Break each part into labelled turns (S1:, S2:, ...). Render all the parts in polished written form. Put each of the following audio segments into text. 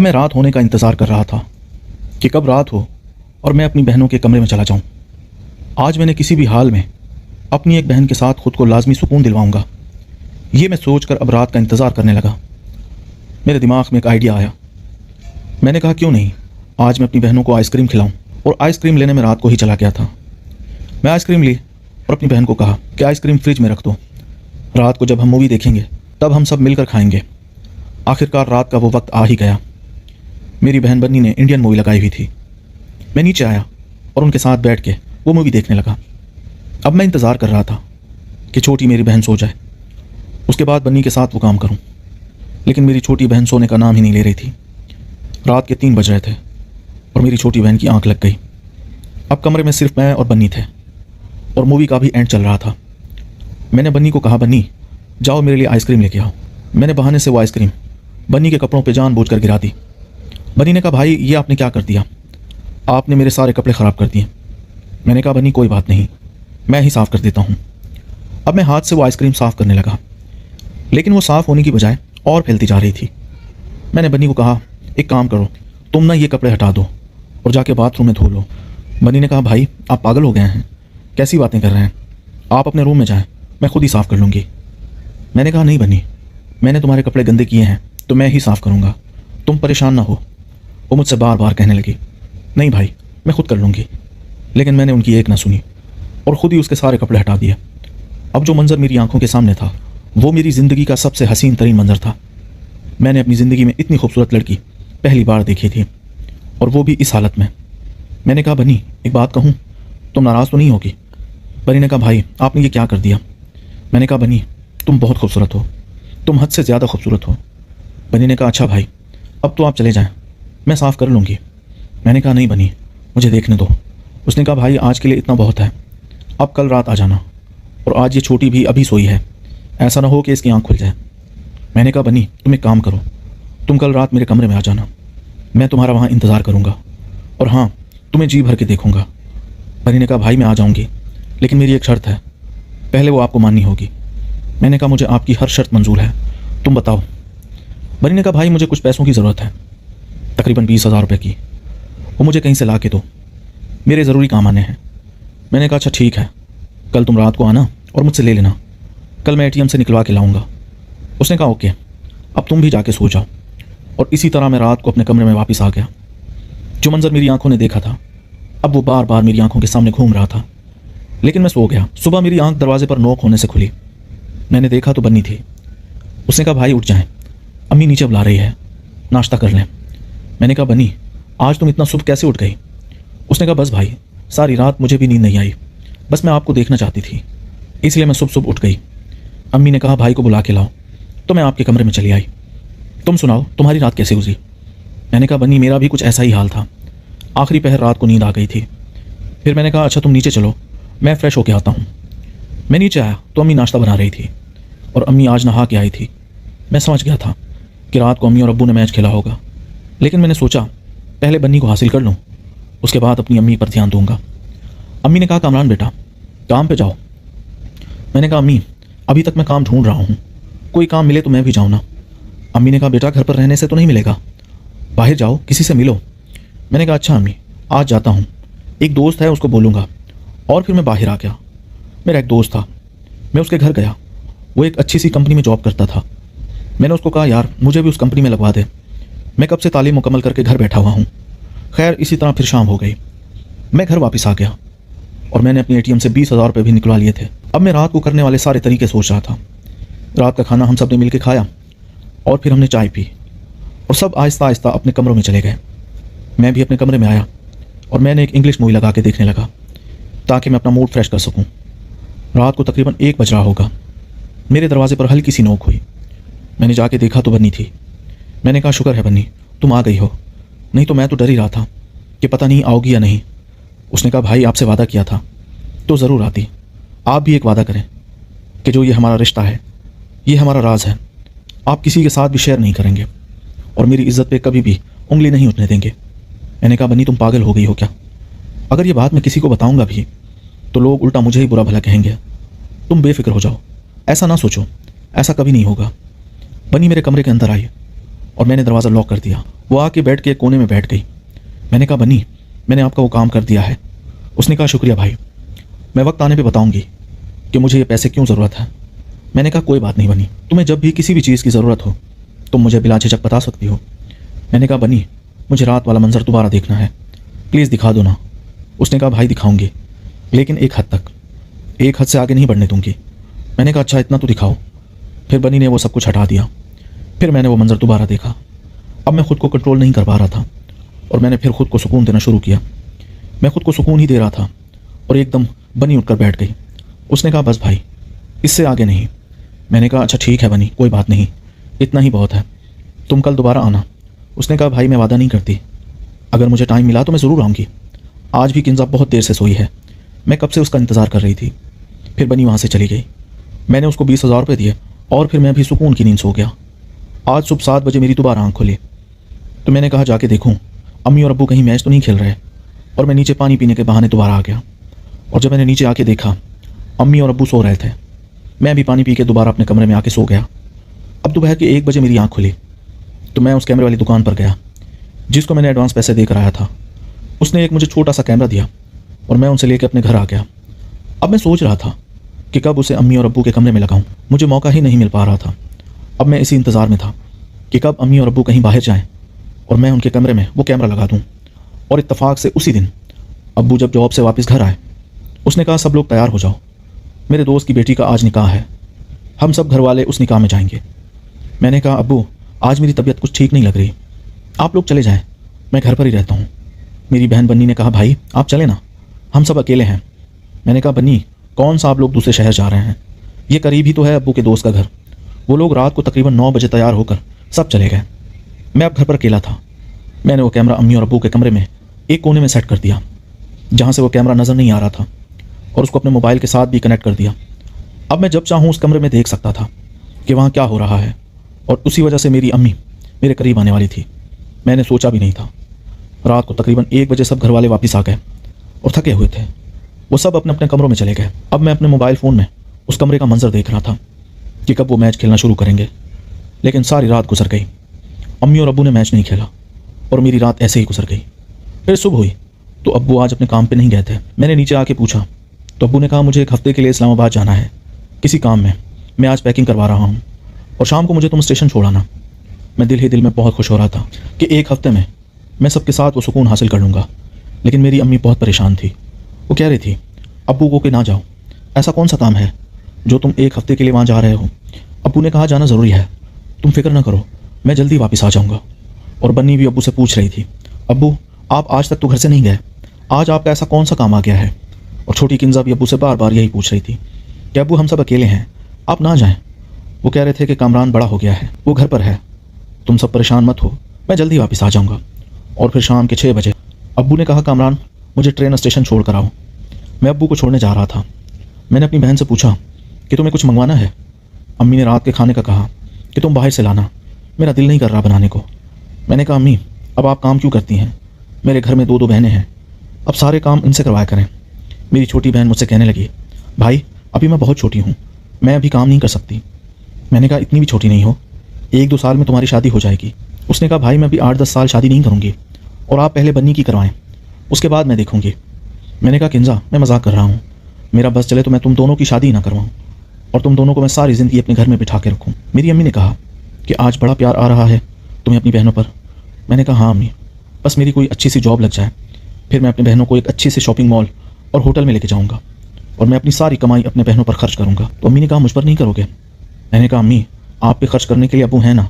S1: मैं रात होने का इंतज़ार कर रहा था कि कब रात हो और मैं अपनी बहनों के कमरे में चला जाऊं। आज मैंने किसी भी हाल में अपनी एक बहन के साथ खुद को लाजमी सुकून दिलवाऊंगा। ये मैं सोचकर अब रात का इंतज़ार करने लगा। मेरे दिमाग में एक आइडिया आया। मैंने कहा क्यों नहीं आज मैं अपनी बहनों को आइसक्रीम खिलाऊं, और आइसक्रीम लेने में रात को ही चला गया था। मैं आइसक्रीम ली और अपनी बहन को कहा कि आइसक्रीम फ्रिज में रख दो, रात को जब हम मूवी देखेंगे तब हम सब मिलकर खाएंगे। आखिरकार रात का वो वक्त आ ही गया। मेरी बहन बन्नी ने इंडियन मूवी लगाई हुई थी। मैं नीचे आया और उनके साथ बैठ के वो मूवी देखने लगा। अब मैं इंतज़ार कर रहा था कि छोटी मेरी बहन सो जाए, उसके बाद बन्नी के साथ वो काम करूं। लेकिन मेरी छोटी बहन सोने का नाम ही नहीं ले रही थी। रात के 3 बज रहे थे और मेरी छोटी बहन की आंख लग गई। अब कमरे में सिर्फ मैं और बन्नी थे और मूवी का भी एंड चल रहा था। मैंने बन्नी को कहा, बन्नी जाओ मेरे लिए आइसक्रीम लेके आओ। मैंने बहाने से वो आइसक्रीम बन्नी के कपड़ों पे जानबूझकर गिरा दी। बन्नी ने कहा, भाई ये आपने क्या कर दिया, आपने मेरे सारे कपड़े ख़राब कर दिए। मैंने कहा, बन्नी कोई बात नहीं, मैं ही साफ़ कर देता हूँ। अब मैं हाथ से वो आइसक्रीम साफ़ करने लगा, लेकिन वो साफ़ होने की बजाय और फैलती जा रही थी। मैंने बन्नी को कहा, एक काम करो, तुम ना ये कपड़े हटा दो और जाके बाथरूम में धो लो। बन्नी ने कहा, भाई आप पागल हो गए हैं, कैसी बातें कर रहे हैं, आप अपने रूम में जाएं, मैं खुद ही साफ़ कर लूँगी। मैंने कहा, नहीं बन्नी, मैंने तुम्हारे कपड़े गंदे किए हैं तो मैं ही साफ़ करूँगा, तुम परेशान ना हो। वो मुझसे बार बार कहने लगी, नहीं भाई मैं खुद कर लूँगी। लेकिन मैंने उनकी एक ना सुनी और ख़ुद ही उसके सारे कपड़े हटा दिए। अब जो मंज़र मेरी आंखों के सामने था वो मेरी ज़िंदगी का सबसे हसीन तरीन मंज़र था। मैंने अपनी ज़िंदगी में इतनी खूबसूरत लड़की पहली बार देखी थी, और वो भी इस हालत में। मैंने कहा, बन्नी एक बात कहूँ, तुम नाराज़ तो नहीं होगी? बन्नी ने कहा, भाई आपने ये क्या कर दिया? मैंने कहा, बन्नी तुम बहुत खूबसूरत हो, तुम हद से ज़्यादा खूबसूरत हो। बन्नी ने कहा, अच्छा भाई अब तो आप चले जाएं, मैं साफ़ कर लूँगी। मैंने कहा, नहीं बन्नी मुझे देखने दो। उसने कहा, भाई आज के लिए इतना बहुत है, अब कल रात आ जाना, और आज ये छोटी भी अभी सोई है, ऐसा ना हो कि इसकी आँख खुल जाए। मैंने कहा, बन्नी तुम एक काम करो, तुम कल रात मेरे कमरे में आ जाना, मैं तुम्हारा वहाँ इंतज़ार करूँगा, और हाँ तुम्हें जी भर के देखूँगा। बन्नी ने कहा, भाई मैं आ जाऊँगी, लेकिन मेरी एक शर्त है, पहले वो आपको माननी होगी। मैंने कहा, मुझे आपकी हर शर्त मंजूर है, तुम बताओ। बन्नी ने कहा, भाई मुझे कुछ पैसों की ज़रूरत है, तकरीबन 20,000 रुपये की, वो मुझे कहीं से ला के दो, मेरे ज़रूरी काम आने हैं। मैंने कहा, अच्छा ठीक है, कल तुम रात को आना और मुझसे ले लेना, कल मैं ATM से निकलवा के लाऊंगा। उसने कहा, ओके अब तुम भी जाके सो जाओ। और इसी तरह मैं रात को अपने कमरे में वापस आ गया। जो मंजर मेरी आंखों ने देखा था अब वो बार बार मेरी आंखों के सामने घूम रहा था, लेकिन मैं सो गया। सुबह मेरी आंख दरवाजे पर नोक होने से खुली। मैंने देखा तो बन्नी थी। उसने कहा, भाई उठ जाएं, अम्मी नीचे बुला रही है, नाश्ता कर लें। मैंने कहा, बन्नी आज तुम इतना सुबह कैसे उठ गई? उसने कहा, बस भाई सारी रात मुझे भी नींद नहीं आई, बस मैं आपको देखना चाहती थी, इसलिए मैं सुबह सुबह उठ गई। अम्मी ने कहा, भाई को बुला के लाओ, तो मैं आपके कमरे में चली आई। तुम सुनाओ तुम्हारी रात कैसे गुजरी? मैंने कहा, बन्नी मेरा भी कुछ ऐसा ही हाल था, आखिरी पहर रात को नींद आ गई थी। फिर मैंने कहा, अच्छा तुम नीचे चलो, मैं फ़्रेश होके आता हूँ। मैं नीचे आया तो अम्मी नाश्ता बना रही थी, और अम्मी आज नहा के आई थी। मैं समझ गया था कि रात को अम्मी और अब्बू ने मैच खेला होगा, लेकिन मैंने सोचा पहले बन्नी को हासिल कर लूँ, उसके बाद अपनी अम्मी पर ध्यान दूंगा। अम्मी ने कहा, कामरान बेटा काम पे जाओ। मैंने कहा, अम्मी अभी तक मैं काम ढूंढ रहा हूँ, कोई काम मिले तो मैं भी जाऊँ ना। अम्मी ने कहा, बेटा घर पर रहने से तो नहीं मिलेगा, बाहर जाओ किसी से मिलो। मैंने कहा, अच्छा अम्मी आज जाता हूँ, एक दोस्त है उसको बोलूँगा। और फिर मैं बाहर आ गया। मेरा एक दोस्त था, मैं उसके घर गया, वो एक अच्छी सी कंपनी में जॉब करता था। मैंने उसको कहा, यार मुझे भी उस कंपनी में लगवा दे, मैं कब से तालीम मुकम्मल करके घर बैठा हुआ हूँ। खैर इसी तरह फिर शाम हो गई, मैं घर वापस आ गया और मैंने अपने ATM से 20,000 रुपये भी निकलवा लिए थे। अब मैं रात को करने वाले सारे तरीके सोच रहा था। रात का खाना हम सब ने मिल के खाया और फिर हमने चाय पी और सब आहिस्ता आहिस्ता अपने कमरों में चले गए। मैं भी अपने कमरे में आया और मैंने एक इंग्लिश मूवी लगा के देखने लगा ताकि मैं अपना मूड फ्रेश कर सकूं। रात को तकरीबन 1 बज रहा होगा। मेरे दरवाजे पर हल्की सी नोक हुई। मैंने जाके देखा तो बन्नी थी। मैंने कहा, शुक्र है बन्नी तुम आ गई हो, नहीं तो मैं तो डर ही रहा था कि पता नहीं आओगी या नहीं। उसने कहा, भाई आपसे वादा किया था तो ज़रूर आती, आप भी एक वादा करें कि जो ये हमारा रिश्ता है, ये हमारा राज है, आप किसी के साथ भी शेयर नहीं करेंगे और मेरी इज्जत पे कभी भी उंगली नहीं उठने देंगे। मैंने कहा, बन्नी तुम पागल हो गई हो क्या? अगर ये बात मैं किसी को बताऊंगा भी तो लोग उल्टा मुझे ही बुरा भला कहेंगे। तुम बेफिक्र हो जाओ, ऐसा ना सोचो, ऐसा कभी नहीं होगा। बन्नी मेरे कमरे के अंदर आई اور میں نے दरवाज़ा लॉक कर दिया। वो आके बेड के एक कोने में बैठ गई। मैंने कहा बनी, मैंने आपका वो काम कर दिया है। उसने कहा शुक्रिया भाई, मैं वक्त आने पे बताऊंगी कि मुझे ये पैसे क्यों ज़रूरत है। मैंने कहा कोई बात नहीं बनी, तुम्हें जब भी किसी भी चीज़ की ज़रूरत हो तुम मुझे बिला झिझक बता सकती हो। मैंने कहा बनी, मुझे रात वाला मंजर दोबारा देखना है, प्लीज़ दिखा दो ना। उसने कहा भाई दिखाऊंगी, लेकिन एक हद तक, एक हद से आगे नहीं बढ़ने दूंगी। मैंने कहा अच्छा इतना तो दिखाओ। फिर बनी ने वो सब कुछ हटा दिया। फिर मैंने वो मंजर दोबारा देखा। अब मैं खुद को कंट्रोल नहीं कर पा रहा था और मैंने फिर खुद को सुकून देना शुरू किया। मैं खुद को सुकून ही दे रहा था और एकदम बनी उठकर बैठ गई। उसने कहा बस भाई, इससे आगे नहीं। मैंने कहा अच्छा ठीक है बनी, कोई बात नहीं, इतना ही बहुत है, तुम कल दोबारा आना। उसने कहा भाई मैं वादा नहीं करती, अगर मुझे टाइम मिला तो मैं ज़रूर आऊँगी। आज भी किंजा बहुत देर से सोई है, मैं कब से उसका इंतज़ार कर रही थी। फिर बनी वहाँ से चली गई। मैंने उसको 20,000 रुपये दिए और फिर मैं भी सुकून की नींद सो गया। आज सुबह 7 बजे मेरी दोबारा आँख खुली तो मैंने कहा जाके देखूँ अम्मी और अब्बू कहीं मैच तो नहीं खेल रहे, और मैं नीचे पानी पीने के बहाने दोबारा आ गया। और जब मैंने नीचे आके देखा अम्मी और अब्बू सो रहे थे। मैं भी पानी पी के दोबारा अपने कमरे में आके सो गया। अब दोपहर के 1 बजे मेरी आँख खुली तो मैं उस कैमरे वाली दुकान पर गया जिसको मैंने एडवांस पैसे देकर आया था। उसने एक मुझे छोटा सा कैमरा दिया और मैं उनसे लेकर अपने घर आ गया। अब मैं सोच रहा था कि कब उसे अम्मी और अब्बू के कमरे में लगाऊं। मुझे मौका ही नहीं मिल पा रहा था। अब मैं इसी इंतज़ार में था कि कब अम्मी और अब्बू कहीं बाहर जाएं और मैं उनके कमरे में वो कैमरा लगा दूं। और इत्तेफाक से उसी दिन अब्बू जब जॉब से वापस घर आए, उसने कहा सब लोग तैयार हो जाओ, मेरे दोस्त की बेटी का आज निकाह है, हम सब घर वाले उस निकाह में जाएंगे। मैंने कहा अब्बू आज मेरी तबीयत कुछ ठीक नहीं लग रही, आप लोग चले जाएं, मैं घर पर ही रहता हूँ। मेरी बहन बन्नी ने कहा भाई आप चले ना, हम सब अकेले हैं। मैंने कहा बन्नी कौन सा आप लोग दूसरे शहर जा रहे हैं, ये करीब ही तो है अब्बू के दोस्त का घर। वो लोग रात को तकरीबन 9 बजे तैयार होकर सब चले गए। मैं अब घर पर अकेला था। मैंने वो कैमरा अम्मी और अब्बू के कमरे में एक कोने में सेट कर दिया जहाँ से वो कैमरा नज़र नहीं आ रहा था, और उसको अपने मोबाइल के साथ भी कनेक्ट कर दिया। अब मैं जब चाहूँ उस कमरे में देख सकता था कि वहाँ क्या हो रहा है, और उसी वजह से मेरी अम्मी मेरे करीब आने वाली थी। मैंने सोचा भी नहीं था। रात को तकरीबन 1 बजे सब घर वाले वापस आ गए और थके हुए थे। वो सब अपने अपने कमरों में चले गए। अब मैं अपने मोबाइल फ़ोन में उस कमरे का मंजर देख रहा था कि कब वो मैच खेलना शुरू करेंगे। लेकिन सारी रात गुजर गई, अम्मी और अब्बू ने मैच नहीं खेला और मेरी रात ऐसे ही गुजर गई। फिर सुबह हुई तो अब्बू आज अपने काम पे नहीं गए थे। मैंने नीचे आके पूछा तो अब्बू ने कहा मुझे 1 हफ्ते के लिए इस्लामाबाद जाना है किसी काम में, मैं आज पैकिंग करवा रहा हूँ और शाम को मुझे तुम स्टेशन छोड़ाना। मैं दिल ही दिल में बहुत खुश हो रहा था कि 1 हफ्ते में मैं सबके साथ वो सुकून हासिल कर लूँगा। लेकिन मेरी अम्मी बहुत परेशान थी। वो कह रही थी अब्बू को कि ना जाओ, ऐसा कौन सा काम है जो तुम 1 हफ्ते के लिए वहाँ जा रहे हो। अब्बू ने कहा जाना ज़रूरी है, तुम फिक्र ना करो, मैं जल्दी वापस आ जाऊँगा। और बन्नी भी अब्बू से पूछ रही थी अब्बू आप आज तक तो घर से नहीं गए, आज आपका ऐसा कौन सा काम आ गया है। और छोटी किंजा भी अब्बू से बार बार यही पूछ रही थी कि अब्बू हम सब अकेले हैं, आप ना जाएं। वो कह रहे थे कि कामरान बड़ा हो गया है, वो घर पर है, तुम सब परेशान मत हो, मैं जल्दी वापस आ जाऊँगा। और फिर शाम के 6 बजे अब्बू ने कहा कामरान मुझे ट्रेन स्टेशन छोड़ कर आओ। मैं अब्बू को छोड़ने जा रहा था। मैंने अपनी बहन से पूछा कि तुम्हें कुछ मंगवाना है। अम्मी ने रात के खाने का कहा कि तुम बाहर से लाना, मेरा दिल नहीं कर रहा बनाने को। मैंने कहा अम्मी अब आप काम क्यों करती हैं, मेरे घर में 2 बहनें हैं, अब सारे काम इनसे करवाया करें। मेरी छोटी बहन मुझसे कहने लगी भाई अभी मैं बहुत छोटी हूँ, मैं अभी काम नहीं कर सकती। मैंने कहा इतनी भी छोटी नहीं हो, 1-2 साल में तुम्हारी शादी हो जाएगी। उसने कहा भाई मैं अभी 8-10 साल शादी नहीं करूँगी, और आप पहले बन्नी की करवाएं, उसके बाद मैं देखूँगी। मैंने कहा किंजा मैं मजाक कर रहा हूँ, मेरा बस चले तो मैं तुम दोनों की शादी ही ना करवाऊँ और तुम दोनों को मैं सारी ज़िंदगी अपने घर में बिठा के रखूँ। मेरी अम्मी ने कहा कि आज बड़ा प्यार आ रहा है तुम्हें अपनी बहनों पर। मैंने कहा हाँ अम्मी, बस मेरी कोई अच्छी सी जॉब लग जाए, फिर मैं अपनी बहनों को एक अच्छी सी शॉपिंग मॉल और होटल में लेके जाऊँगा और मैं अपनी सारी कमाई अपने बहनों पर खर्च करूँगा। तो अम्मी ने कहा मुझ पर नहीं करोगे। मैंने कहा अम्मी आप पे खर्च करने के लिए अब्बू हैं ना,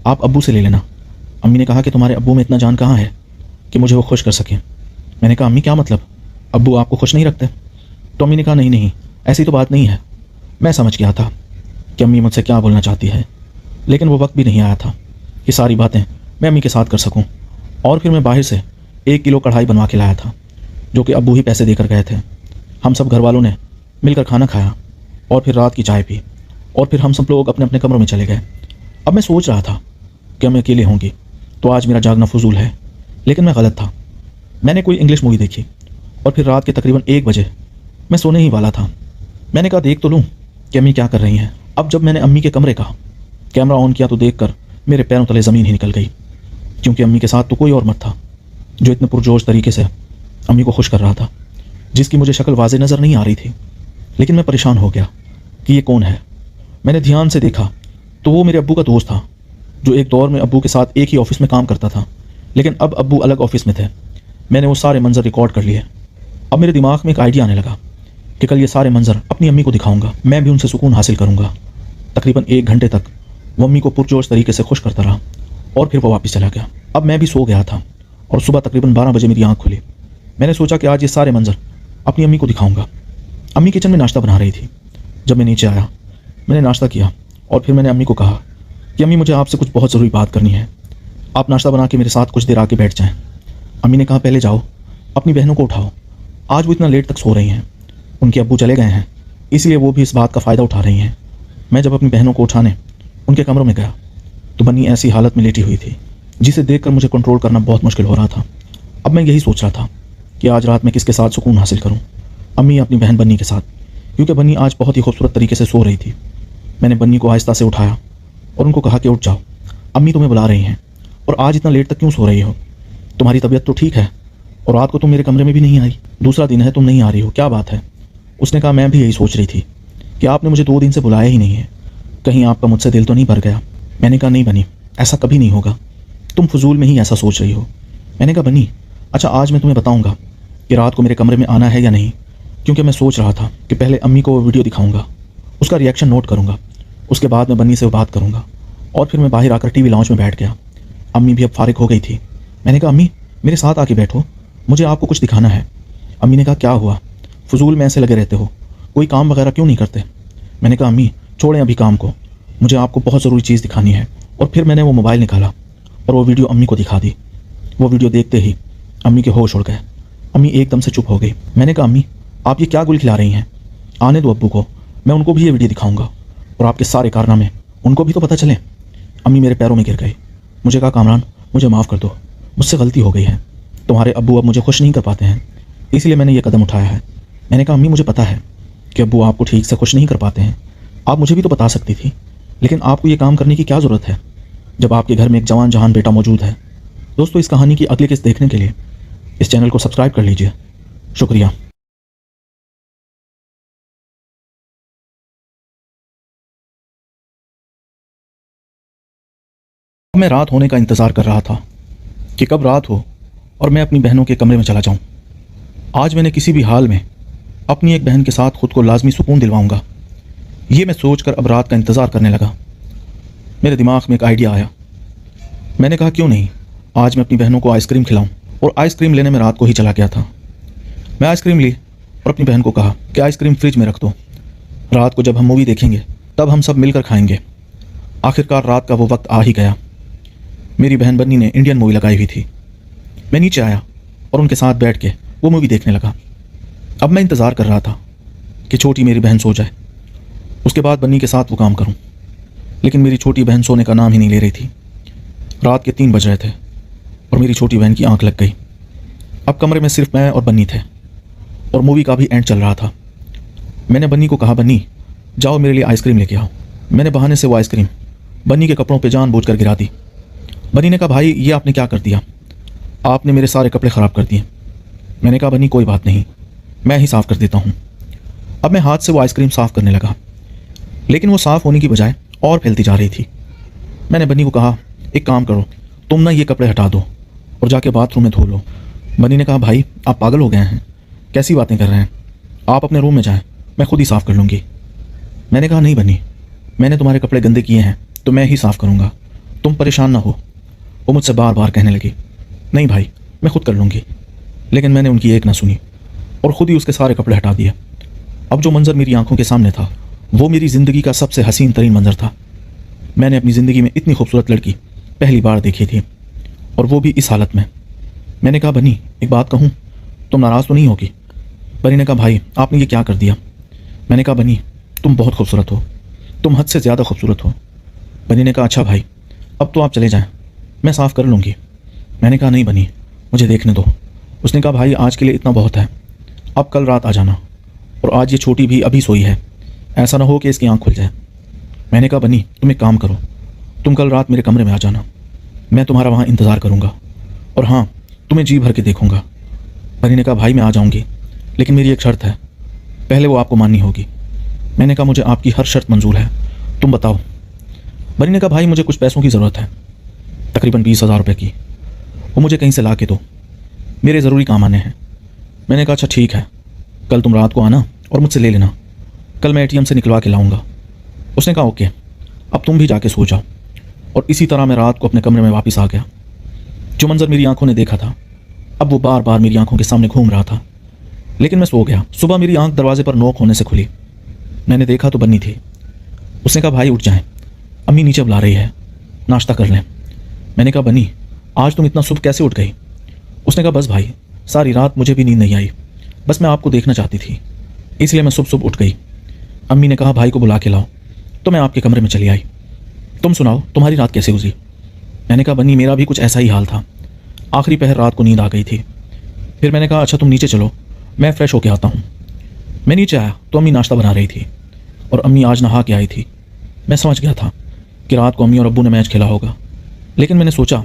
S1: आप अब्बू से ले लेना। अम्मी ने कहा कि तुम्हारे अब्बू में इतना जान कहाँ है कि मुझे वो खुश कर सकें। मैंने कहा अम्मी क्या मतलब, अब्बू आपको खुश नहीं रखते। तो अम्मी ने कहा नहीं नहीं ऐसी तो बात नहीं है। मैं समझ गया था कि अम्मी मुझसे क्या बोलना चाहती है, लेकिन वो वक्त भी नहीं आया था कि सारी बातें मैं अम्मी के साथ कर सकूं। और फिर मैं बाहर से 1 किलो कढ़ाई बनवा के लाया था जो कि अब्बू ही पैसे देकर गए थे। हम सब घर वालों ने मिलकर खाना खाया और फिर रात की चाय पी और फिर हम सब लोग अपने अपने कमरों में चले गए। अब मैं सोच रहा था कि मैं अकेले होंगी तो आज मेरा जागना फजूल है, लेकिन मैं गलत था। मैंने कोई इंग्लिश मूवी देखी और फिर रात के तकरीबन 1 बजे मैं सोने ही वाला था। मैंने कहा देख तो लूँ कि अम्मी क्या कर रही हैं। अब जब मैंने अम्मी के कमरे का कैमरा ऑन किया तो देखकर میرے پیروں تلے زمین ہی نکل گئی، کیونکہ امی کے ساتھ تو کوئی اور مرد تھا جو اتنے پرجوش طریقے سے امی کو خوش کر رہا تھا، جس کی مجھے شکل واضح نظر نہیں آ رہی تھی، لیکن میں پریشان ہو گیا کہ یہ کون ہے۔ میں نے دھیان سے دیکھا تو وہ میرے ابو کا دوست تھا، جو ایک دور میں ابو کے ساتھ ایک ہی آفس میں کام کرتا تھا، لیکن اب ابو الگ آفس میں تھے۔ میں نے وہ سارے منظر ریکارڈ کر لیے۔ اب میرے دماغ میں ایک آئیڈیا آنے لگا کہ کل یہ سارے منظر اپنی امی کو دکھاؤں گا، میں بھی ان سے سکون حاصل کروں گا۔ تقریباً 1 گھنٹے تک وہ امی کو پرجوش طریقے سے خوش کرتا رہا اور پھر وہ واپس چلا گیا۔ اب میں بھی سو گیا تھا اور صبح تقریباً 12 بجے میری آنکھ کھلی۔ میں نے سوچا کہ آج یہ سارے منظر اپنی امی کو دکھاؤں گا۔ امی کچن میں ناشتہ بنا رہی تھی۔ جب میں نیچے آیا، میں نے ناشتہ کیا اور پھر میں نے امی کو کہا کہ امی مجھے آپ سے کچھ بہت ضروری بات کرنی ہے، آپ ناشتہ بنا کے میرے ساتھ کچھ دیر آ کے بیٹھ جائیں۔ امی نے کہا پہلے جاؤ اپنی بہنوں کو اٹھاؤ، آج وہ اتنا لیٹ تک سو رہی ہیں، ان کے ابو چلے گئے ہیں، اس لیے وہ بھی اس بات کا فائدہ اٹھا رہی ہیں۔ میں جب اپنی بہنوں کو اٹھانے ان کے کمروں میں گیا تو بنی ایسی حالت میں لیٹی ہوئی تھی جسے دیکھ کر مجھے کنٹرول کرنا بہت مشکل ہو رہا تھا۔ اب میں یہی سوچ رہا تھا کہ آج رات میں کس کے ساتھ سکون حاصل کروں، امی یا اپنی بہن بنی کے ساتھ، کیونکہ بنی آج بہت ہی خوبصورت طریقے سے سو رہی تھی۔ میں نے بنی کو آہستہ سے اٹھایا اور ان کو کہا کہ اٹھ جاؤ، امی تمہیں بلا رہی ہیں، اور آج اتنا لیٹ تک کیوں سو رہی ہو؟ تمہاری طبیعت تو ٹھیک ہے اور رات کو تم میرے کمرے میں بھی نہیں آئی، دوسرا دن ہے تم نہیں آ رہی ہو، کیا بات ہے؟ اس نے کہا میں بھی یہی سوچ رہی تھی کہ آپ نے مجھے 2 دن سے بلایا ہی نہیں ہے، کہیں آپ کا مجھ سے دل تو نہیں بھر گیا؟ میں نے کہا نہیں بنی، ایسا کبھی نہیں ہوگا، تم فضول میں ہی ایسا سوچ رہی ہو۔ میں نے کہا بنی اچھا آج میں تمہیں بتاؤں گا کہ رات کو میرے کمرے میں آنا ہے یا نہیں، کیونکہ میں سوچ رہا تھا کہ پہلے امی کو وہ ویڈیو دکھاؤں گا، اس کا ریئیکشن نوٹ کروں گا، اس کے بعد میں بنی سے بات کروں گا، اور پھر میں باہر آ کر ٹی وی لاؤنج میں بیٹھ گیا۔ امی بھی اب فارغ ہو گئی تھی۔ میں نے کہا امی میرے ساتھ آ کے بیٹھو، مجھے آپ کو کچھ دکھانا ہے۔ امی نے کہا کیا ہوا؟ فضول میں ایسے لگے رہتے ہو، کوئی کام وغیرہ کیوں نہیں کرتے؟ میں نے کہا امی چھوڑیں ابھی کام کو، مجھے آپ کو بہت ضروری چیز دکھانی ہے۔ اور پھر میں نے وہ موبائل نکالا اور وہ ویڈیو امی کو دکھا دی۔ وہ ویڈیو دیکھتے ہی امی کے ہوش اڑ گئے، امی ایک دم سے چپ ہو گئی۔ میں نے کہا امی آپ یہ کیا گل کھلا رہی ہیں؟ آنے دو ابو کو، میں ان کو بھی یہ ویڈیو دکھاؤں گا اور آپ کے سارے کارنامے ان کو بھی تو پتہ چلیں۔ امی میرے پیروں میں گر گئی۔ مجھے کہا کامران مجھے معاف کر دو، مجھ سے غلطی ہو گئی ہے، تمہارے ابو اب مجھے خوش نہیں کر پاتے ہیں، اس لیے میں نے یہ قدم اٹھایا ہے۔ میں نے کہا امی مجھے پتہ ہے کہ ابو آپ کو ٹھیک سے خوش نہیں کر پاتے ہیں، آپ مجھے بھی تو بتا سکتی تھی، لیکن آپ کو یہ کام کرنے کی کیا ضرورت ہے جب آپ کے گھر میں ایک جوان جہان بیٹا موجود ہے؟ دوستو اس کہانی کی اگلی قسط دیکھنے کے لیے اس چینل کو سبسکرائب کر لیجئے۔ شکریہ۔ میں رات ہونے کا انتظار کر رہا تھا کہ کب رات ہو اور میں اپنی بہنوں کے کمرے میں چلا جاؤں۔ آج میں نے کسی بھی حال میں اپنی ایک بہن کے ساتھ خود کو لازمی سکون دلواؤں گا، یہ میں سوچ کر اب رات کا انتظار کرنے لگا۔ میرے دماغ میں ایک آئیڈیا آیا۔ میں نے کہا کیوں نہیں آج میں اپنی بہنوں کو آئس کریم کھلاؤں، اور آئس کریم لینے میں رات کو ہی چلا گیا تھا۔ میں آئس کریم لی اور اپنی بہن کو کہا کہ آئس کریم فریج میں رکھ دو، رات کو جب ہم مووی دیکھیں گے تب ہم سب مل کر کھائیں گے۔ آخرکار رات کا وہ وقت آ ہی گیا۔ میری بہن بنی نے انڈین مووی لگائی ہوئی تھی۔ میں نیچے آیا اور ان کے ساتھ بیٹھ کے وہ مووی دیکھنے لگا۔ اب میں انتظار کر رہا تھا کہ چھوٹی میری بہن سو جائے، اس کے بعد بنی کے ساتھ وہ کام کروں، لیکن میری چھوٹی بہن سونے کا نام ہی نہیں لے رہی تھی۔ رات کے 3 بج رہے تھے اور میری چھوٹی بہن کی آنکھ لگ گئی۔ اب کمرے میں صرف میں اور بنی تھے اور مووی کا بھی اینڈ چل رہا تھا۔ میں نے بنی کو کہا بنی جاؤ میرے لیے آئس کریم لے کے آؤ۔ میں نے بہانے سے وہ آئس کریم بنی کے کپڑوں پہ جان بوجھ کر گرا دی۔ بنی نے کہا بھائی یہ آپ نے کیا کر دیا، آپ نے میرے سارے کپڑے خراب کر دیے۔ میں نے کہا بنی کوئی بات نہیں، میں ہی صاف کر دیتا ہوں۔ اب میں ہاتھ سے وہ آئس کریم صاف کرنے لگا، لیکن وہ صاف ہونے کی بجائے اور پھیلتی جا رہی تھی۔ میں نے بنی کو کہا ایک کام کرو، تم نہ یہ کپڑے ہٹا دو اور جا کے باتھ روم میں دھو لو۔ بنی نے کہا بھائی آپ پاگل ہو گئے ہیں، کیسی باتیں کر رہے ہیں، آپ اپنے روم میں جائیں، میں خود ہی صاف کر لوں گی۔ میں نے کہا نہیں بنی، میں نے تمہارے کپڑے گندے کیے ہیں تو میں ہی صاف کروں گا، تم پریشان نہ ہو۔ وہ مجھ سے بار بار کہنے لگی نہیں بھائی میں خود کر لوں گی، لیکن میں نے ان کی ایک نہ سنی اور خود ہی اس کے سارے کپڑے ہٹا دیے۔ اب جو منظر میری آنکھوں کے سامنے تھا وہ میری زندگی کا سب سے حسین ترین منظر تھا۔ میں نے اپنی زندگی میں اتنی خوبصورت لڑکی پہلی بار دیکھی تھی، اور وہ بھی اس حالت میں۔ میں نے کہا بنی ایک بات کہوں، تم ناراض تو نہیں ہوگی؟ بنی نے کہا بھائی آپ نے یہ کیا کر دیا؟ میں نے کہا بنی تم بہت خوبصورت ہو، تم حد سے زیادہ خوبصورت ہو۔ بنی نے کہا اچھا بھائی اب تو آپ چلے جائیں، میں صاف کر لوں گی۔ میں نے کہا نہیں بنی مجھے دیکھنے دو۔ اس نے کہا بھائی آج کے لیے اتنا بہت ہے، اب کل رات آ جانا، اور آج یہ چھوٹی بھی ابھی سوئی ہے، ایسا نہ ہو کہ اس کی آنکھ کھل جائے۔ میں نے کہا بنی تم ایک کام کرو، تم کل رات میرے کمرے میں آ جانا، میں تمہارا وہاں انتظار کروں گا، اور ہاں تمہیں جی بھر کے دیکھوں گا۔ بنی نے کہا بھائی میں آ جاؤں گی، لیکن میری ایک شرط ہے، پہلے وہ آپ کو ماننی ہوگی۔ میں نے کہا مجھے آپ کی ہر شرط منظور ہے، تم بتاؤ۔ بنی نے کہا بھائی مجھے کچھ پیسوں کی ضرورت ہے، تقریباً 20,000 روپے کی، وہ مجھے کہیں سے لا کے دو، میرے ضروری کام آنے ہیں۔ میں نے کہا اچھا ٹھیک ہے، کل تم رات کو آنا اور مجھ سے لے لینا، کل میں ATM سے نکلوا کے لاؤں گا۔ اس نے کہا اوکے، اب تم بھی جا کے سو جاؤ۔ اور اسی طرح میں رات کو اپنے کمرے میں واپس آ گیا۔ جو منظر میری آنکھوں نے دیکھا تھا اب وہ بار بار میری آنکھوں کے سامنے گھوم رہا تھا، لیکن میں سو گیا۔ صبح میری آنکھ دروازے پر نوک ہونے سے کھلی، میں نے دیکھا تو بنی تھی۔ اس نے کہا بھائی اٹھ جائیں، امی نیچے بلا رہی ہے، ناشتہ کر لیں۔ میں نے کہا بنی آج تم اتنا صبح کیسے اٹھ گئی؟ اس نے کہا بس بھائی ساری رات مجھے بھی نیند نہیں آئی، بس میں آپ کو دیکھنا چاہتی تھی، اس لیے میں صبح اٹھ گئی۔ امی نے کہا بھائی کو بلا کے لاؤ، تو میں آپ کے کمرے میں چلی آئی۔ تم سناؤ تمہاری رات کیسے گزری؟ میں نے کہا بنی میرا بھی کچھ ایسا ہی حال تھا، آخری پہر رات کو نیند آ گئی تھی۔ پھر میں نے کہا اچھا تم نیچے چلو، میں فریش ہو کے آتا ہوں۔ میں نیچے آیا تو امی ناشتہ بنا رہی تھی، اور امی آج نہا کے آئی تھی۔ میں سمجھ گیا تھا کہ رات کو امی اور ابو نے میچ کھیلا ہوگا، لیکن میں نے سوچا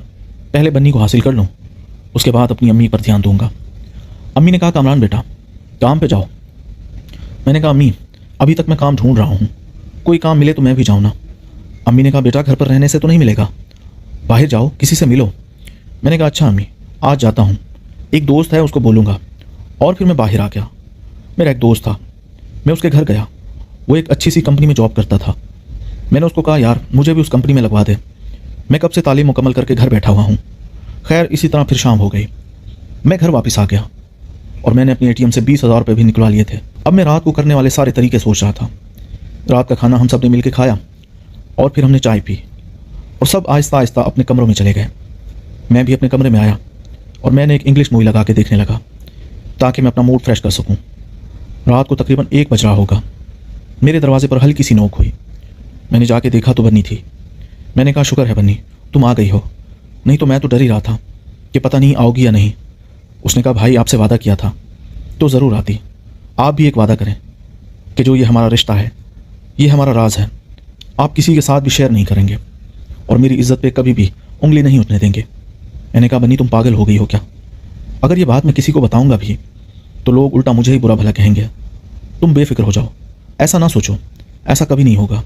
S1: پہلے بنی کو حاصل کر لوں، اس کے بعد اپنی امی پر دھیان دوں گا۔ امی نے کہا کامران بیٹا کام پہ جاؤ۔ میں نے کہا امی ابھی تک میں کام ڈھونڈ رہا ہوں، کوئی کام ملے تو میں بھی جاؤں نا۔ امی نے کہا بیٹا گھر پر رہنے سے تو نہیں ملے گا، باہر جاؤ کسی سے ملو۔ میں نے کہا اچھا امی آج جاتا ہوں، ایک دوست ہے اس کو بولوں گا۔ اور پھر میں باہر آ گیا۔ میرا ایک دوست تھا، میں اس کے گھر گیا، وہ ایک اچھی سی کمپنی میں جاب کرتا تھا۔ میں نے اس کو کہا یار مجھے بھی اس کمپنی میں لگوا دے، میں کب سے تعلیم مکمل کر کے گھر بیٹھا ہوا ہوں۔ خیر اسی طرح پھر شام ہو گئی، میں گھر واپس آ گیا، اور میں نے اپنے ATM سے 20,000 روپے بھی نکلوا لیے تھے۔ اب میں رات کو کرنے والے سارے طریقے سوچ رہا تھا۔ رات کا کھانا ہم سب نے مل کے کھایا، اور پھر ہم نے چائے پی، اور سب آہستہ آہستہ اپنے کمروں میں چلے گئے۔ میں بھی اپنے کمرے میں آیا، اور میں نے ایک انگلش مووی لگا کے دیکھنے لگا تاکہ میں اپنا موڈ فریش کر سکوں۔ رات کو تقریباً 1 بج رہا ہوگا، میرے دروازے پر ہلکی سی نوک ہوئی۔ میں نے جا کے دیکھا تو بنی تھی۔ میں نے کہا شکر ہے بنی تم آ گئی ہو، نہیں تو میں تو ڈر ہی رہا تھا کہ پتہ نہیں آؤ گی یا نہیں۔ اس نے کہا بھائی آپ سے وعدہ کیا تھا تو ضرور آتی، آپ بھی ایک وعدہ کریں کہ جو یہ ہمارا رشتہ ہے یہ ہمارا راز ہے، آپ کسی کے ساتھ بھی شیئر نہیں کریں گے، اور میری عزت پہ کبھی بھی انگلی نہیں اٹھنے دیں گے۔ میں نے کہا بنی تم پاگل ہو گئی ہو کیا؟ اگر یہ بات میں کسی کو بتاؤں گا بھی تو لوگ الٹا مجھے ہی برا بھلا کہیں گے، تم بے فکر ہو جاؤ، ایسا نہ سوچو، ایسا کبھی نہیں ہوگا۔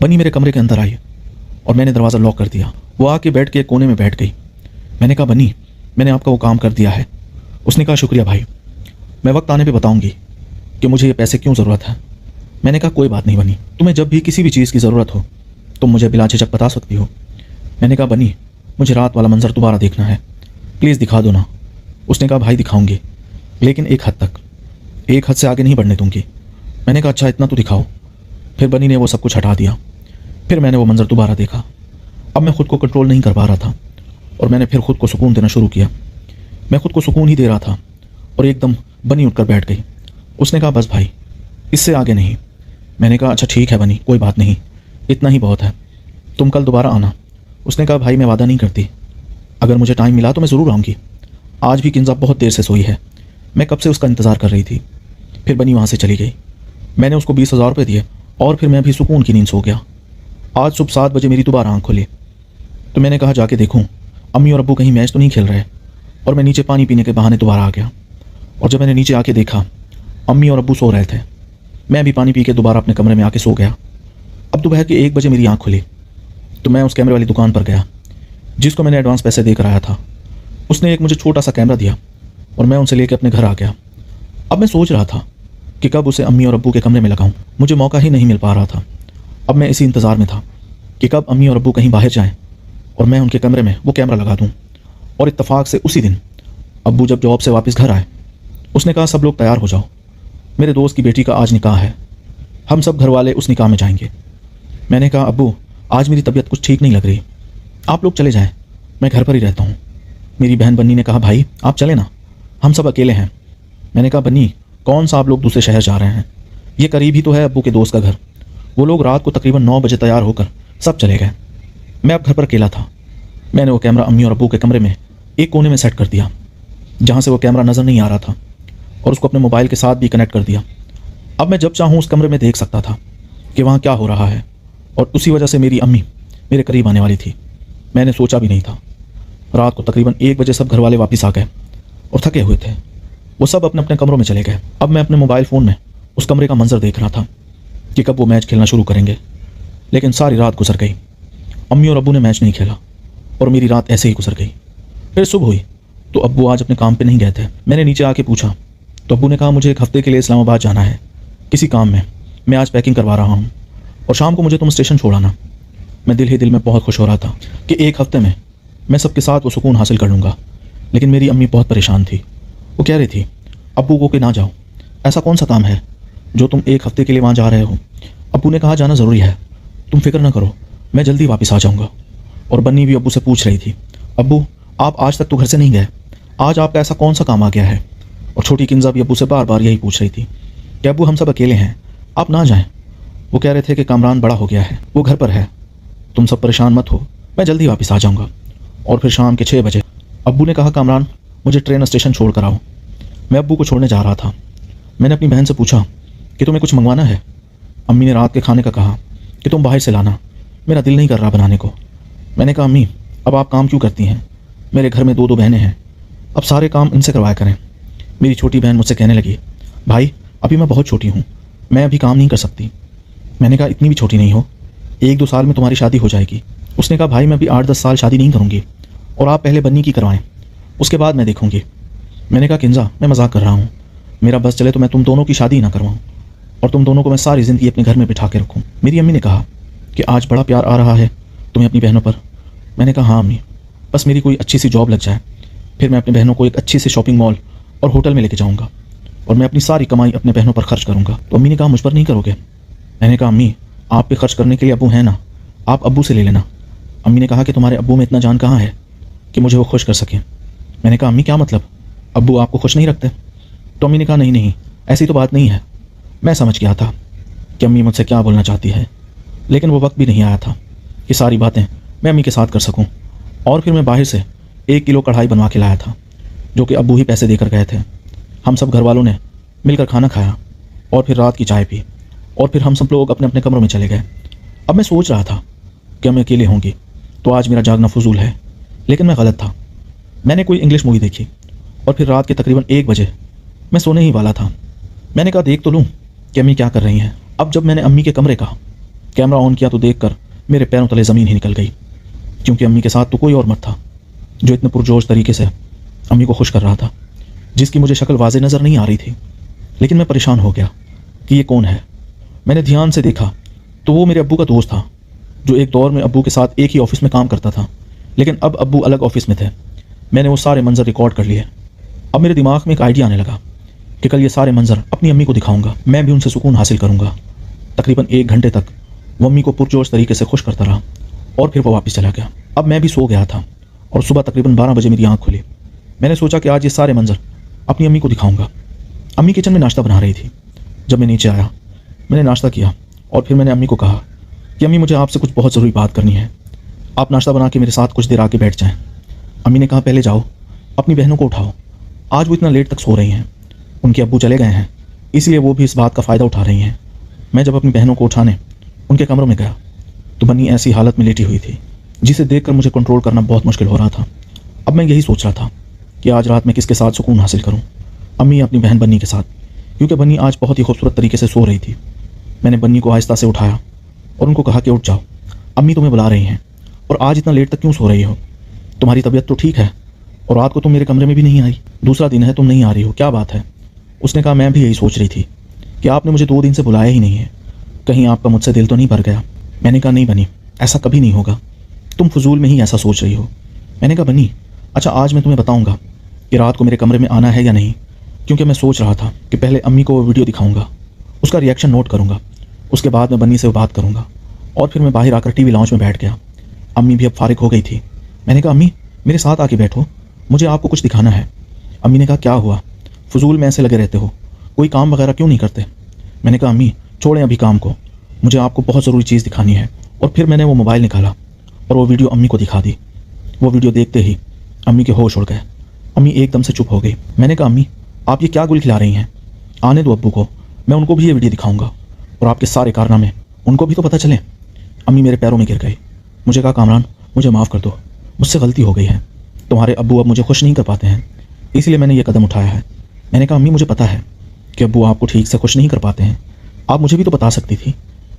S1: بنی میرے کمرے کے اندر آئی، اور میں نے دروازہ لاک کر دیا۔ وہ آ کے بیٹھ کے ایک کونے میں بیٹھ گئی۔ میں نے کہا بنی میں نے آپ کا وہ کام کر دیا ہے۔ اس نے کہا شکریہ بھائی، میں وقت آنے پہ بتاؤں گی کہ مجھے یہ پیسے کیوں ضرورت ہے۔ میں نے کہا کوئی بات نہیں بنی، تمہیں جب بھی کسی بھی چیز کی ضرورت ہو تم مجھے بلا جھجک بتا سکتی ہو۔ میں نے کہا بنی مجھے رات والا منظر دوبارہ دیکھنا ہے، پلیز دکھا دو نا۔ اس نے کہا بھائی دکھاؤں گی، لیکن ایک حد تک، ایک حد سے آگے نہیں بڑھنے دوں گی۔ میں نے کہا اچھا اتنا تو دکھاؤ۔ پھر بنی نے وہ سب کچھ ہٹا دیا۔ پھر میں نے وہ منظر دوبارہ دیکھا۔ اب میں خود کو کنٹرول نہیں کر پا رہا تھا، اور میں نے پھر خود کو سکون دینا شروع کیا۔ میں خود کو سکون ہی دے رہا تھا، اور ایک دم بنی اٹھ کر بیٹھ گئی۔ اس نے کہا بس بھائی اس سے آگے نہیں۔ میں نے کہا اچھا ٹھیک ہے بنی کوئی بات نہیں، اتنا ہی بہت ہے، تم کل دوبارہ آنا۔ اس نے کہا بھائی میں وعدہ نہیں کرتی، اگر مجھے ٹائم ملا تو میں ضرور آؤں گی۔ آج بھی کنزا بہت دیر سے سوئی ہے، میں کب سے اس کا انتظار کر رہی تھی۔ پھر بنی وہاں سے چلی گئی۔ میں نے اس کو 20,000 روپے دیے، اور پھر میں بھی سکون کی نیند سو گیا۔ آج صبح 7 بجے میری دوبارہ آنکھ کھلی، تو میں نے کہا جا کے دیکھوں امی اور ابو کہیں میچ تو نہیں کھیل رہے، اور میں نیچے پانی پینے کے بہانے دوبارہ آ گیا۔ اور جب میں نے نیچے آ کے دیکھا امی اور ابو سو رہے تھے، میں بھی پانی پی کے دوبارہ اپنے کمرے میں آ کے سو گیا۔ اب دوپہر کے 1 بجے میری آنکھ کھلی، تو میں اس کیمرے والی دکان پر گیا جس کو میں نے ایڈوانس پیسے دے کر آیا تھا۔ اس نے ایک مجھے چھوٹا سا کیمرہ دیا، اور میں ان سے لے کے اپنے گھر آ گیا۔ اب میں سوچ رہا تھا کہ کب اسے امی اور ابو کے کمرے میں لگاؤں، مجھے موقع ہی نہیں مل پا رہا تھا۔ اب میں اسی انتظار میں تھا کہ کب امی اور ابو کہیں باہر جائیں اور میں ان کے کمرے میں وہ کیمرہ لگا دوں۔ اور اتفاق سے اسی دن ابو جب جاب سے واپس گھر آئے، اس نے کہا سب لوگ تیار ہو جاؤ، میرے دوست کی بیٹی کا آج نکاح ہے، ہم سب گھر والے اس نکاح میں جائیں گے۔ میں نے کہا ابو آج میری طبیعت کچھ ٹھیک نہیں لگ رہی، آپ لوگ چلے جائیں، میں گھر پر ہی رہتا ہوں۔ میری بہن بنی نے کہا بھائی آپ چلیں نا، ہم سب اکیلے ہیں۔ میں نے کہا بنی کون سا آپ لوگ دوسرے شہر جا رہے ہیں، یہ قریب ہی تو ہے ابو کے دوست کا گھر۔ وہ لوگ رات کو تقریباً 9 بجے تیار ہو کر سب چلے گئے۔ میں اب گھر پر اکیلا تھا۔ میں نے وہ کیمرہ امی اور ابو کے کمرے میں ایک کونے میں سیٹ کر دیا جہاں سے وہ کیمرہ نظر نہیں آ رہا تھا، اور اس کو اپنے موبائل کے ساتھ بھی کنیکٹ کر دیا۔ اب میں جب چاہوں اس کمرے میں دیکھ سکتا تھا کہ وہاں کیا ہو رہا ہے، اور اسی وجہ سے میری امی मेरे करीब आने वाली थी। मैंने सोचा भी नहीं था। रात को तकरीबन 1 बजे सब घर वाले वापस आ गए और थके हुए थे। वो सब अपने अपने कमरों में चले गए। अब मैं अपने मोबाइल फ़ोन में उस कमरे का मंजर देख रहा था कि कब वो मैच खेलना शुरू करेंगे। लेकिन सारी रात गुजर गई। अम्मी और अब्बू ने मैच नहीं खेला और मेरी रात ऐसे ही गुजर गई। फिर सुबह हुई तो अब्बू आज अपने काम पे नहीं गए थे। मैंने नीचे आके पूछा तो अब्बू ने कहा मुझे 1 हफ्ते के लिए इस्लामाबाद जाना है किसी काम में। मैं आज पैकिंग करवा रहा हूँ और शाम को मुझे तुम स्टेशन छोड़ आना। मैं दिल ही दिल में बहुत खुश हो रहा था कि 1 हफ्ते में मैं सबके साथ वो सुकून हासिल कर लूँगा। लेकिन मेरी अम्मी बहुत परेशान थी। वो कह रही थी अब्बू को कि ना जाओ, ऐसा कौन सा काम है जो तुम 1 हफ्ते के लिए वहाँ जा रहे हो। अब्बू ने कहा जाना ज़रूरी है, तुम फिक्र ना करो, मैं जल्दी वापस आ जाऊँगा। और बन्नी भी अब्बू से पूछ रही थी अब्बू आप आज तक तो घर से नहीं गए, आज आपका ऐसा कौन सा काम आ गया है। और छोटी किंजा भी अब्बू से बार बार यही पूछ रही थी कि अब्बू हम सब अकेले हैं, आप ना जाएं। वो कह रहे थे कि कामरान बड़ा हो गया है, वो घर पर है, तुम सब परेशान मत हो, मैं जल्दी वापस आ जाऊँगा। और फिर शाम के 6 बजे अब्बू ने कहा कामरान मुझे ट्रेन स्टेशन छोड़ कर आओ। मैं अब्बू को छोड़ने जा रहा था। मैंने अपनी बहन से पूछा कि तुम्हें कुछ मंगवाना है। अम्मी ने रात के खाने का कहा कि तुम बाहर से लाना, मेरा दिल नहीं कर रहा बनाने को। मैंने कहा अम्मी अब आप काम क्यों करती हैं, मेरे घर में 2 बहनें हैं, अब सारे काम इनसे करवाया करें। मेरी छोटी बहन मुझसे कहने लगी भाई अभी मैं बहुत छोटी हूँ, मैं अभी काम नहीं कर सकती। मैंने कहा इतनी भी छोटी नहीं हो, 1-2 साल में तुम्हारी शादी हो जाएगी। उसने कहा भाई मैं अभी 8-10 साल शादी नहीं करूँगी और आप पहले बन्नी की करवाएं, उसके बाद मैं देखूँगी। मैंने कहा किंजा मैं मजाक कर रहा हूँ, मेरा बस चले तो मैं तुम दोनों की शादी ही ना करवाऊँ और तुम दोनों को मैं सारी ज़िंदगी अपने घर में बिठा के रखूँ। मेरी अम्मी ने कहा कि आज बड़ा प्यार आ रहा है तुम्हें अपनी बहनों पर। मैंने कहा हाँ अम्मी, बस मेरी कोई अच्छी सी जॉब लग जाए, फिर मैं अपनी बहनों को एक अच्छी सी शॉपिंग मॉल और होटल में लेके जाऊँगा और मैं अपनी सारी कमाई अपने बहनों पर खर्च करूँगा। तो अम्मी ने कहा मुझ पर नहीं करोगे। मैंने कहा अम्मी आप पे खर्च करने के लिए अब्बू हैं ना, आप अब्बू से ले लेना। अम्मी ने कहा कि तुम्हारे अब्बू में इतना जान कहाँ है कि मुझे वो खुश कर सकें। मैंने कहा अम्मी क्या मतलब, अब्बू आपको खुश नहीं रखते। तो अम्मी ने कहा नहीं नहीं ऐसी तो बात नहीं है। मैं समझ गया था कि अम्मी मुझसे क्या बोलना चाहती है, लेकिन वो वक्त भी नहीं आया था कि सारी बातें मैं अम्मी के साथ कर सकूं। और फिर मैं बाहर से 1 किलो कढ़ाई बनवा के लाया था जो कि अब्बू ही पैसे देकर गए थे। हम सब घर वालों ने मिलकर खाना खाया और फिर रात की चाय पी और फिर हम सब लोग अपने अपने कमरों में चले गए। अब मैं सोच रहा था कि हम अकेले होंगी तो आज मेरा जागना फजूल है, लेकिन मैं गलत था। मैंने कोई इंग्लिश मूवी देखी और फिर रात के तकरीबन 1 बजे मैं सोने ही वाला था। मैंने कहा देख तो लूँ कि अम्मी क्या कर रही हैं। अब जब मैंने अम्मी के कमरे का कैमरा ऑन किया तो देखकर मेरे पैरों तले ज़मीन ही निकल गई, क्योंकि अम्मी के साथ तो कोई और मर्द था जो इतने पुरजोश तरीके से अम्मी को खुश कर रहा था, जिसकी मुझे शक्ल वाज़े नज़र नहीं आ रही थी। लेकिन मैं परेशान हो गया कि ये कौन है। मैंने ध्यान से देखा तो वो मेरे अब्बू का दोस्त था जो एक दौर में अब्बू के साथ एक ही ऑफिस में काम करता था, लेकिन अब अब्बू अलग ऑफिस में थे। मैंने वो सारे मंजर रिकॉर्ड कर लिए। अब मेरे दिमाग में एक आइडिया आने लगा कि कल ये सारे मंजर अपनी अम्मी को दिखाऊंगा, मैं भी उनसे सुकून हासिल करूंगा। तकरीबन 1 घंटे तक वो अम्मी को पुरजोश तरीके से खुश करता रहा और फिर वो वापस चला गया। अब मैं भी सो गया था और सुबह तकरीबन 12 बजे मेरी आँख खुली। मैंने सोचा कि आज ये सारे मंजर अपनी अम्मी को दिखाऊंगा। अम्मी किचन में नाश्ता बना रही थी। जब मैं नीचे आया मैंने नाश्ता किया और फिर मैंने अम्मी को कहा कि अम्मी मुझे आपसे कुछ बहुत ज़रूरी बात करनी है, आप नाश्ता बना के मेरे साथ कुछ देर आके बैठ जाएं। अम्मी ने कहा पहले जाओ अपनी बहनों को उठाओ, आज वो इतना लेट तक सो रही हैं, उनके अब्बू चले गए हैं इसलिए वो भी इस बात का फ़ायदा उठा रही हैं। मैं जब अपनी बहनों को उठाने उनके कमरों में गया तो बन्नी ऐसी हालत में लेटी हुई थी जिसे देखकर मुझे कंट्रोल करना बहुत मुश्किल हो रहा था। अब मैं यही सोच रहा था कि आज रात में किसके साथ सुकून हासिल करूं, अम्मी या अपनी बहन बन्नी के साथ, क्योंकि बन्नी आज बहुत ही खूबसूरत तरीके से सो रही थी। मैंने बन्नी को आहिस्ता से उठाया और उनको कहा कि उठ जाओ, अम्मी तुम्हें बुला रही हैं और आज इतना लेट तक क्यों सो रही हो, तुम्हारी तबीयत तो ठीक है और रात को तुम मेरे कमरे में भी नहीं आई, दूसरा दिन है तुम नहीं आ रही हो, क्या बात है। उसने कहा मैं भी यही सोच रही थी कि आपने मुझे 2 दिन से बुलाया ही नहीं है, कहीं आपका मुझसे दिल तो नहीं भर गया। मैंने कहा नहीं बनी, ऐसा कभी नहीं होगा, तुम फजूल में ही ऐसा सोच रही हो। मैंने कहा बनी अच्छा आज मैं तुम्हें बताऊंगा कि रात को मेरे कमरे में आना है या नहीं, क्योंकि मैं सोच रहा था कि पहले अम्मी को वो वीडियो दिखाऊंगा, उसका रिएक्शन नोट करूंगा, उसके बाद मैं बन्नी से बात करूंगा। और फिर मैं बाहर आकर टीवी लाउंज में बैठ गया। अम्मी भी अब फारिग हो गई थी। मैंने कहा अम्मी मेरे साथ आके बैठो, मुझे आपको कुछ दिखाना है। अम्मी ने कहा क्या हुआ, फजूल में ऐसे लगे रहते हो, कोई काम वगैरह क्यों नहीं करते। मैंने कहा अम्मी छोड़ें अभी काम को, मुझे आपको बहुत ज़रूरी चीज़ दिखानी है। और फिर मैंने वो मोबाइल निकाला और वो वीडियो अम्मी को दिखा दी। वो वीडियो देखते ही अम्मी के होश उड़ गए, अम्मी एकदम से चुप हो गई। मैंने कहा अम्मी आप ये क्या गुल खिला रही हैं, आने दो अब्बू को, मैं उनको भी ये वीडियो दिखाऊंगा और आपके सारे कारनामे उनको भी तो पता चले। अम्मी मेरे पैरों में गिर गई مجھے کہا کامران مجھے معاف کر دو، مجھ سے غلطی ہو گئی ہے، تمہارے ابو اب مجھے خوش نہیں کر پاتے ہیں، اس لیے میں نے یہ قدم اٹھایا ہے۔ میں نے کہا امی مجھے پتہ ہے کہ ابو آپ کو ٹھیک سے خوش نہیں کر پاتے ہیں، آپ مجھے بھی تو بتا سکتی تھی،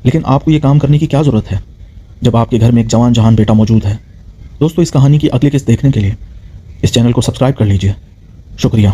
S1: لیکن آپ کو یہ کام کرنے کی کیا ضرورت ہے جب آپ کے گھر میں ایک جوان جہان بیٹا موجود ہے۔ دوستو اس کہانی کی اگلی قسط دیکھنے کے لیے اس چینل کو سبسکرائب کر لیجئے۔ شکریہ۔